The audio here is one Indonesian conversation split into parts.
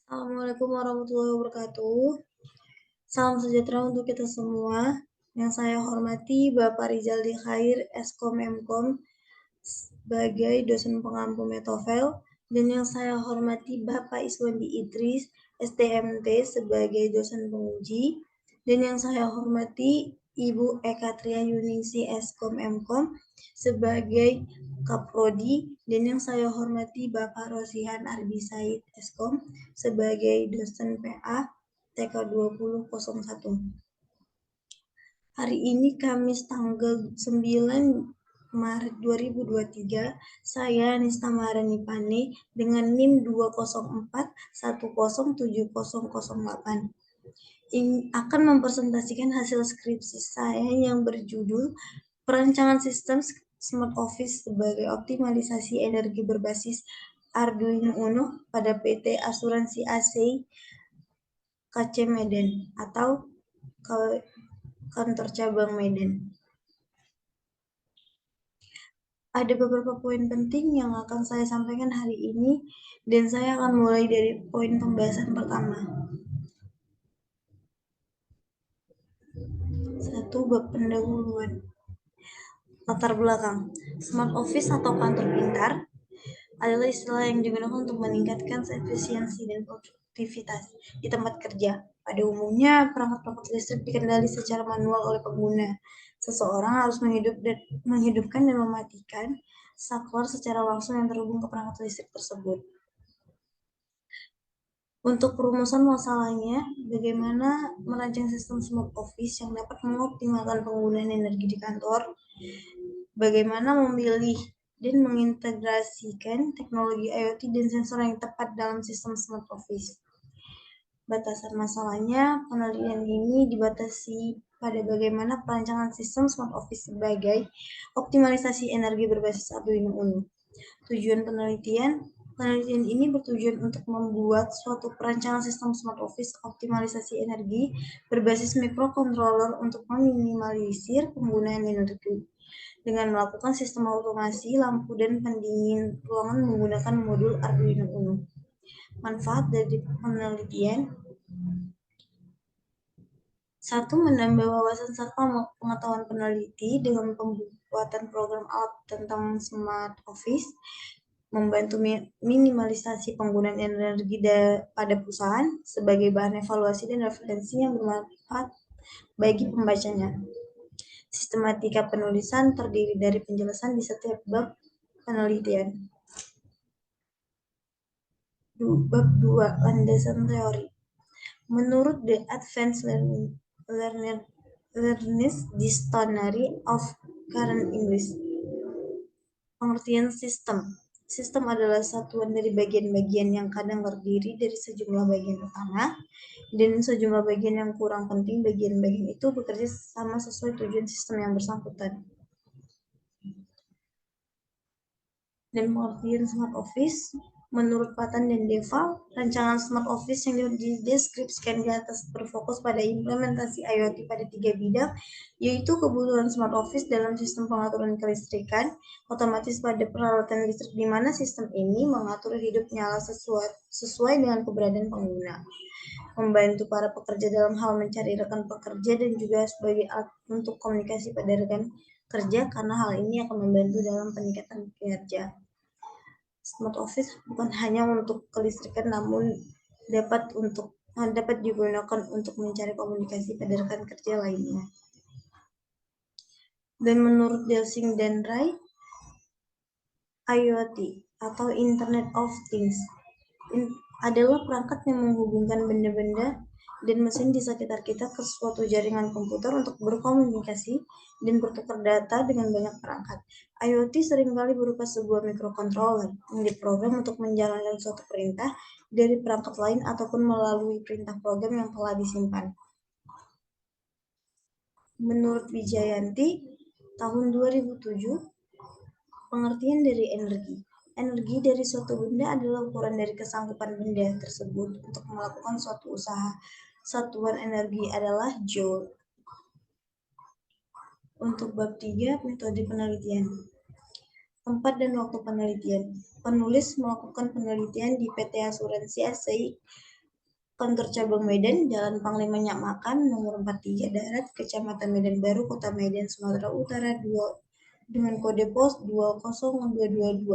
Assalamualaikum warahmatullahi wabarakatuh. Salam sejahtera untuk kita semua. Yang saya hormati Bapak Rizaldi Khair, Eskom Mkom, sebagai dosen pengampu Metofel, dan yang saya hormati Bapak Iswandi Idris, STMT, sebagai dosen penguji, dan yang saya hormati Ibu Eka Tria Yuningsi, Eskom Mkom, sebagai Kaprodi, dan yang saya hormati Bapak Rosihan Arbi Said, Eskom, sebagai dosen PA TK 2001. Hari ini Kamis tanggal 9 Maret 2023, saya Nista Maharani Pane dengan NIM 204107008 akan mempresentasikan hasil skripsi saya yang berjudul Perancangan Sistem Smart Office sebagai Optimalisasi Energi Berbasis Arduino Uno pada PT Asuransi AC KC Medan atau kantor cabang Medan. Ada beberapa poin penting yang akan saya sampaikan hari ini, dan saya akan mulai dari poin pembahasan pertama. 1. Bab pendahuluan. Latar belakang. Smart Office atau kantor pintar adalah istilah yang digunakan untuk meningkatkan efisiensi dan produktivitas di tempat kerja. Pada umumnya, perangkat-perangkat listrik dikendali secara manual oleh pengguna. Seseorang harus menghidupkan dan mematikan saklar secara langsung yang terhubung ke perangkat listrik tersebut. Untuk perumusan masalahnya, bagaimana merancang sistem smart office yang dapat mengoptimalkan penggunaan energi di kantor, bagaimana memilih dan mengintegrasikan teknologi IoT dan sensor yang tepat dalam sistem smart office. Batasan masalahnya, penelitian ini dibatasi pada bagaimana perancangan sistem smart office sebagai optimalisasi energi berbasis Arduino Uno. Tujuan penelitian ini bertujuan untuk membuat suatu perancangan sistem smart office optimalisasi energi berbasis microcontroller untuk meminimalisir penggunaan energi dengan melakukan sistem automasi lampu dan pendingin ruangan menggunakan modul Arduino Uno. Manfaat dari penelitian: 1. Menambah wawasan serta pengetahuan peneliti dengan pembuatan program alat tentang smart office, membantu minimalisasi penggunaan energi pada perusahaan sebagai bahan evaluasi dan referensi yang bermanfaat bagi pembacanya. Sistematika penulisan terdiri dari penjelasan di setiap bab penelitian. Bab 2. Landasan teori. Menurut The Advanced Learners Dictionary of Current English, pengertian sistem. Sistem adalah satuan dari bagian-bagian yang kadang terdiri dari sejumlah bagian utama dan sejumlah bagian yang kurang penting. Bagian-bagian itu bekerja sama sesuai tujuan sistem yang bersangkutan. Dan pengertian smart office, menurut Patan dan Deva, rancangan smart office yang dideskripsikan di atas berfokus pada implementasi IoT pada 3 bidang, yaitu kebutuhan smart office dalam sistem pengaturan kelistrikan, otomatis pada peralatan listrik di mana sistem ini mengatur hidup nyala sesuai dengan keberadaan pengguna, membantu para pekerja dalam hal mencari rekan pekerja, dan juga sebagai alat untuk komunikasi pada rekan kerja, karena hal ini akan membantu dalam peningkatan kinerja. Smart office bukan hanya untuk kelistrikan, namun dapat digunakan untuk mencari komunikasi pada rekan kerja lainnya. Dan menurut Delsing dan Rai, IoT atau Internet of Things adalah perangkat yang menghubungkan benda-benda dan mesin di sekitar kita ke suatu jaringan komputer untuk berkomunikasi dan bertukar data dengan banyak perangkat. IoT seringkali berupa sebuah microcontroller yang diprogram untuk menjalankan suatu perintah dari perangkat lain ataupun melalui perintah program yang telah disimpan. Menurut Wijayanti, tahun 2007, pengertian dari energi. Energi dari suatu benda adalah ukuran dari kesanggupan benda tersebut untuk melakukan suatu usaha. Satuan energi adalah joule. Untuk bab 3, metode penelitian. Tempat dan waktu penelitian. Penulis melakukan penelitian di PT Asuransi ASI Kantor Cabang Medan, Jalan Panglima Nyakmakan, nomor 43 Darat, Kecamatan Medan Baru, Kota Medan, Sumatera Utara, dengan kode pos 20222.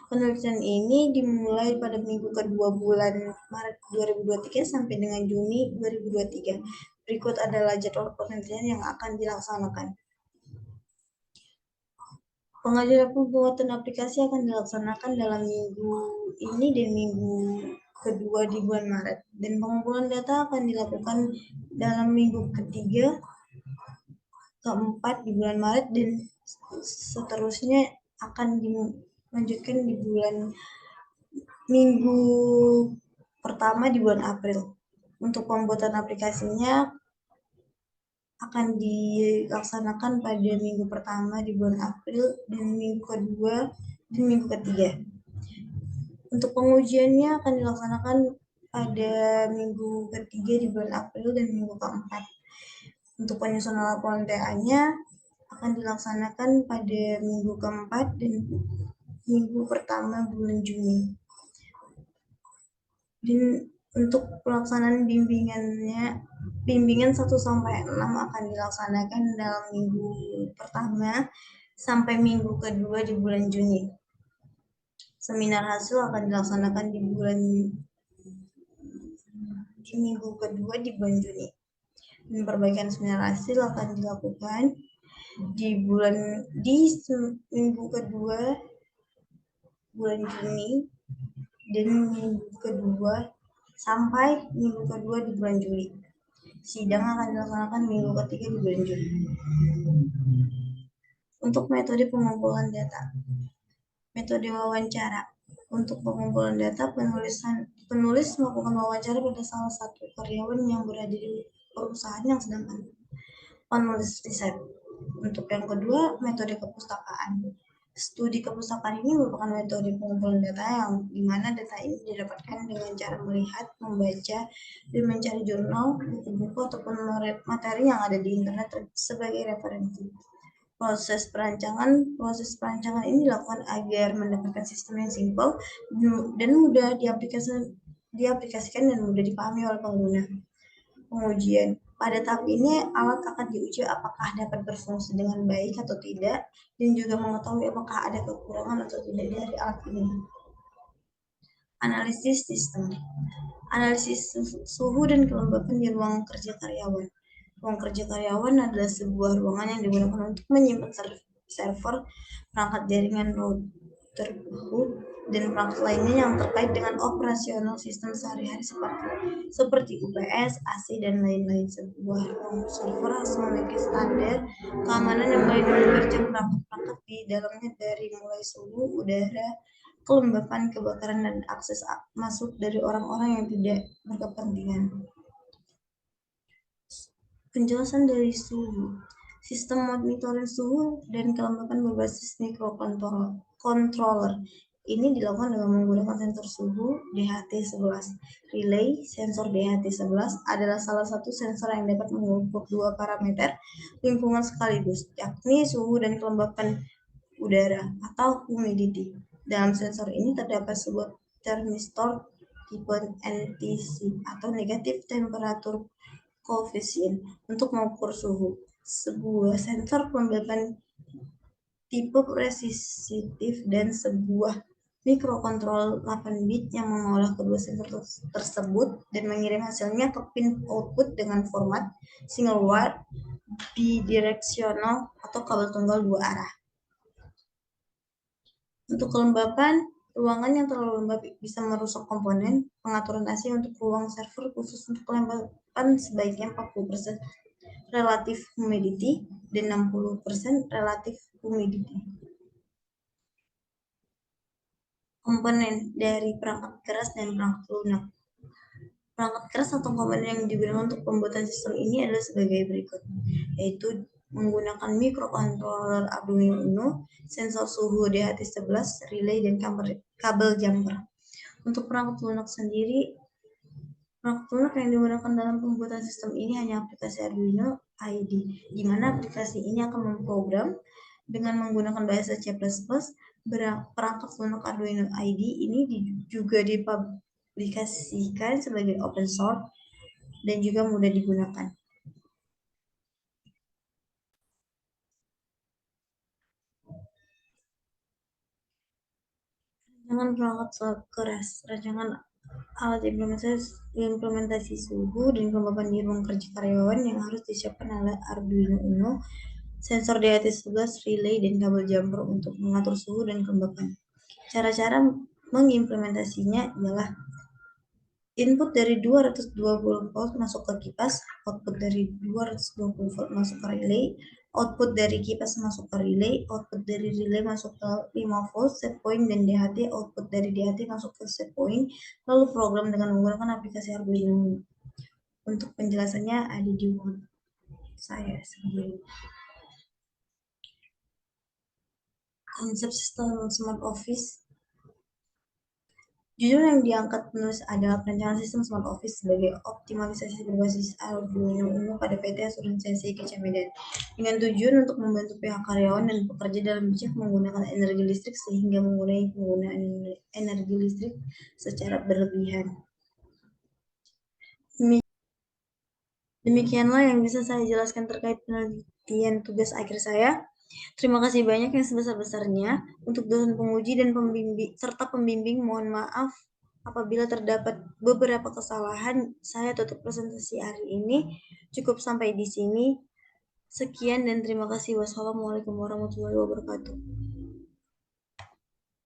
Penelitian ini dimulai pada minggu kedua bulan Maret 2023 sampai dengan Juni 2023. Berikut adalah jadwal penelitian yang akan dilaksanakan. Pengajuan pembuatan aplikasi akan dilaksanakan dalam minggu ini dan minggu kedua di bulan Maret, dan pengumpulan data akan dilakukan dalam minggu ketiga, keempat di bulan Maret, dan seterusnya akan dilanjutkan di minggu pertama di bulan April. Untuk pembuatan aplikasinya akan dilaksanakan pada minggu pertama di bulan April dan minggu kedua dan minggu ketiga. Untuk pengujiannya akan dilaksanakan pada minggu ketiga di bulan April dan minggu keempat. Untuk penyusunan laporan TA-nya akan dilaksanakan pada minggu keempat dan minggu pertama bulan Juni. Dan untuk pelaksanaan bimbingan 1 sampai 6 akan dilaksanakan dalam minggu pertama sampai minggu kedua di bulan Juni. Seminar hasil akan dilaksanakan di minggu kedua di bulan Juni. Dan perbaikan seminar hasil akan dilakukan di minggu kedua bulan Juni dan minggu kedua sampai minggu kedua di bulan Juli. Sidang akan dilaksanakan minggu ketiga di bulan Juli. Untuk metode pengumpulan data, metode wawancara. Untuk pengumpulan data, penulis melakukan wawancara pada salah satu karyawan yang berada di perusahaan yang sedang penulis riset. Untuk yang kedua, metode kepustakaan. Studi kepustakaan ini merupakan metode pengumpulan data yang dimana data ini didapatkan dengan cara melihat, membaca, dan mencari jurnal, buku-buku, ataupun materi yang ada di internet sebagai referensi. Proses perancangan ini dilakukan agar mendapatkan sistem yang simpel dan mudah diaplikasikan dan mudah dipahami oleh pengguna. Pengujian. Pada tahap ini, alat akan diuji apakah dapat berfungsi dengan baik atau tidak, dan juga mengetahui apakah ada kekurangan atau tidak dari alat ini. Analisis sistem. Analisis suhu dan kelembapan di ruang kerja karyawan. Ruang kerja karyawan adalah sebuah ruangan yang digunakan untuk menyimpan server, perangkat jaringan router dan perangkat lainnya yang terkait dengan operasional sistem sehari-hari seperti UPS, AC, dan lain-lain. Sebuah server harus memiliki standar keamanan yang melindungi kerja perangkat-perangkat di dalamnya dari mulai suhu, udara, kelembapan, kebakaran, dan akses masuk dari orang-orang yang tidak berkepentingan. Penjelasan dari suhu. Sistem monitoring suhu dan kelembapan berbasis microcontroller ini dilakukan dengan menggunakan sensor suhu DHT11. Relay sensor DHT11 adalah salah satu sensor yang dapat mengukur dua parameter lingkungan sekaligus, yakni suhu dan kelembapan udara atau humidity. Dalam sensor ini terdapat sebuah thermistor tipe NTC atau negatif temperature coefficient untuk mengukur suhu. Sebuah sensor kelembapan tipe presizitif dan sebuah mikrokontrol 8 bit yang mengolah kedua sensor tersebut dan mengirim hasilnya ke pin output dengan format single wire, bidireksional, atau kabel tunggal dua arah. Untuk kelembapan, ruangan yang terlalu lembab bisa merusak komponen. Pengaturan AC untuk ruang server khusus untuk kelembapan sebaiknya 40% relative humidity dan 60% relative humidity. Komponen dari perangkat keras dan perangkat lunak. Perangkat keras atau komponen yang digunakan untuk pembuatan sistem ini adalah sebagai berikut, yaitu menggunakan microcontroller Arduino Uno, sensor suhu DHT11, relay, dan kabel jumper. Untuk perangkat lunak sendiri, perangkat lunak yang digunakan dalam pembuatan sistem ini hanya aplikasi Arduino IDE, di mana aplikasi ini akan memprogram dengan menggunakan bahasa C++. Perangkat lunak Arduino IDE ini juga diaplikasikan sebagai open source dan juga mudah digunakan. Rancangan perangkat keras, rancangan alat implementasi suhu dan kelembapan di ruang kerja karyawan yang harus disiapkan oleh Arduino Uno, sensor di atas tugas, relay, dan kabel jumper untuk mengatur suhu dan kelembapan. Cara-cara mengimplementasinya ialah input dari 220 volt masuk ke kipas, output dari 220 volt masuk ke relay, output dari kipas masuk ke relay, output dari relay masuk ke 5 volt set point dan DHT, output dari DHT masuk ke set point, lalu program dengan menggunakan aplikasi Arduino. Untuk penjelasannya ada di Word saya sendiri. Konsep sistem Smart Office. Judul yang diangkat penulis adalah perancangan sistem Smart Office sebagai optimalisasi berbasis Arduino Uno pada PT Asuransi Kaca Medan, dengan tujuan untuk membantu pihak karyawan dan pekerja dalam bijak menggunakan energi listrik sehingga mengurangi penggunaan energi listrik secara berlebihan. Demikianlah yang bisa saya jelaskan terkait penelitian tugas akhir saya. Terima kasih banyak yang sebesar-besarnya untuk dosen penguji dan pembimbing serta pembimbing. Mohon maaf apabila terdapat beberapa kesalahan. Saya tutup presentasi hari ini. Cukup sampai di sini. Sekian dan terima kasih. Wassalamualaikum warahmatullahi wabarakatuh.